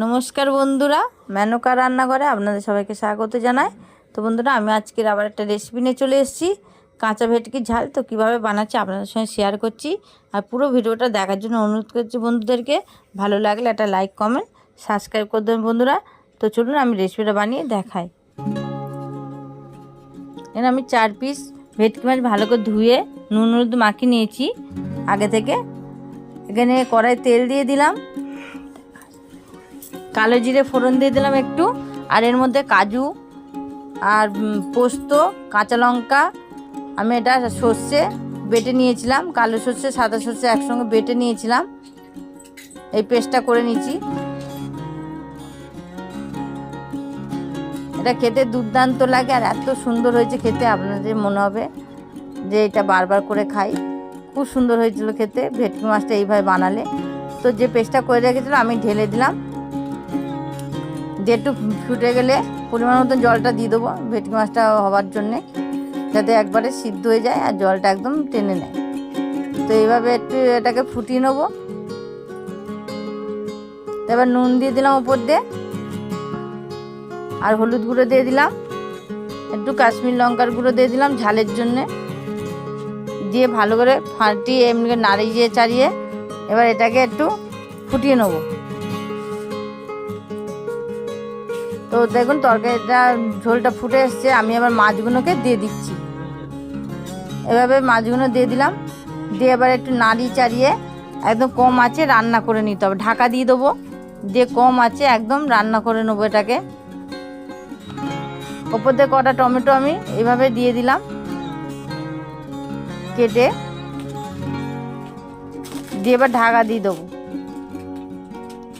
নমস্কার বন্ধুরা, মেনকা রান্নাঘরে আপনাদের সবাইকে স্বাগত জানাই। তো বন্ধুরা, আমি আজকের আবার একটা রেসিপি নিয়ে চলে এসেছি। কাঁচা ভেটকির ঝাল তো কীভাবে বানাচ্ছি আপনাদের সঙ্গে শেয়ার করছি। আর পুরো ভিডিওটা দেখার জন্য অনুরোধ করছি বন্ধুদেরকে। ভালো লাগলে একটা লাইক, কমেন্ট, সাবস্ক্রাইব করে দেবেন বন্ধুরা। তো চলুন আমি রেসিপিটা বানিয়ে দেখাই। এখানে আমি 4 পিস ভেটকি মাছ ভালো করে ধুয়ে নুন হলুদ মাখিয়ে নিয়েছি আগে থেকে। এখানে কড়াই তেল দিয়ে দিলাম, কালো জিরে ফোড়ন দিয়ে দিলাম একটু, আর এর মধ্যে কাজু আর পোস্ত, কাঁচা লঙ্কা, আমি এটা সর্ষে বেটে নিয়েছিলাম, কালো সর্ষে সাদা সর্ষে একসঙ্গে বেটে নিয়েছিলাম, এই পেস্টটা করে নিয়েছি। এটা খেতে দুর্দান্ত লাগে আর এত সুন্দর হয়েছে খেতে, আপনাদের মনে হবে যে এটা বারবার করে খাই। খুব সুন্দর হয়েছিল খেতে ভেটকি মাছটা এইভাবে বানালে। তো যে পেস্টটা করে রেখেছিলাম আমি ঢেলে দিলাম, যে একটু ফুটে গেলে পরিমাণ মতন জলটা দিয়ে দেবো ভেটকি মাছটা হওয়ার জন্যে, যাতে একবারে সিদ্ধ হয়ে যায় আর জলটা একদম টেনে নেয়। তো এইভাবে একটু এটাকে ফুটিয়ে নেবো। এবার নুন দিয়ে দিলাম উপর দিয়ে, আর হলুদ গুঁড়ো দিয়ে দিলাম, একটু কাশ্মীর লঙ্কার গুঁড়ো দিয়ে দিলাম ঝালের জন্যে, দিয়ে ভালো করে ফাটিয়ে এমনি নাড়িয়ে চাড়িয়ে এবার এটাকে একটু ফুটিয়ে নেবো। তো দেখুন তরকারিটা ঝোলটা ফুটে এসছে, আমি এবার মাছগুলোকে দিয়ে দিচ্ছি। এভাবে মাছগুলো দিয়ে দিলাম, দিয়ে এবার একটু নাড়িয়ে চাড়িয়ে একদম কম আঁচে রান্না করে নিতে হবে। ঢাকা দিয়ে দেবো, দিয়ে কম আঁচে একদম রান্না করে নেবো এটাকে। ওপর দিয়ে কটা টমেটো আমি এইভাবে দিয়ে দিলাম কেটে, দিয়ে এবার ঢাকা দিয়ে দেবো,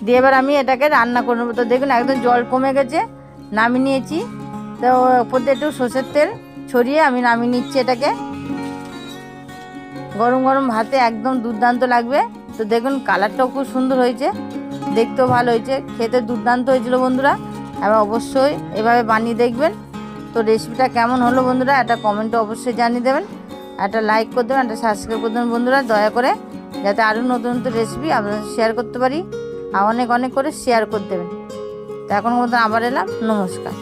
দিয়ে এবার আমি এটাকে রান্না করে নেবো। তো দেখুন একদম জল কমে গেছে, নামিয়ে নিয়েছি। তো ওপর দিয়ে একটু সর্ষের তেল ছড়িয়ে আমি নামিয়ে নিচ্ছি এটাকে। গরম গরম ভাতে একদম দুর্দান্ত লাগবে। তো দেখুন কালারটাও খুব সুন্দর হয়েছে, দেখতেও ভালো হয়েছে, খেতে দুর্দান্ত হয়েছিল বন্ধুরা। এবার অবশ্যই এভাবে বানিয়ে দেখবেন। তো রেসিপিটা কেমন হলো বন্ধুরা একটা কমেন্টে অবশ্যই জানিয়ে দেবেন, একটা লাইক করে দেবেন, একটা সাবস্ক্রাইব করে দেবেন বন্ধুরা দয়া করে, যাতে আরও নতুন নতুন রেসিপি আপনাদের শেয়ার করতে পারি। আর অনেক অনেক করে শেয়ার করে দেবেন। তো এখন মতো আবার এলাম, নমস্কার।